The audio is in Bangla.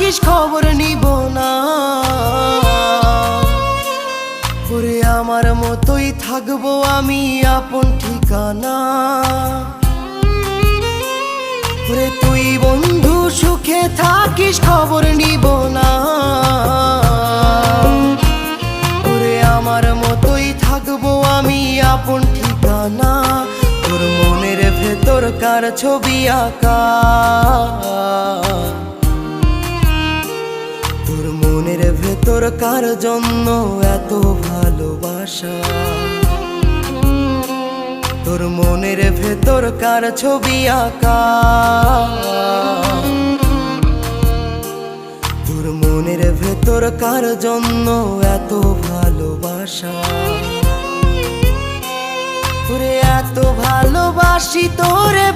থাকিস খবর নিব না। ওরে আমার মতোই থাকবো আমি আপন ঠিকানা। ওরে তুই বন্ধু সুখে থাকিস খবর নিব না। ওরে আমার মতোই থাকবো আমি আপন ঠিকানা। তোর মনের ভেতর কার ছবি আঁকা, তোর মনের ভেতর কার জন্য এত ভালোবাসা। তোর মনের ভেতর কার ছবি আঁকা, তোর মনের ভেতর কার জন্য এত ভালোবাসা। তোরে এত ভালোবাসি তোরে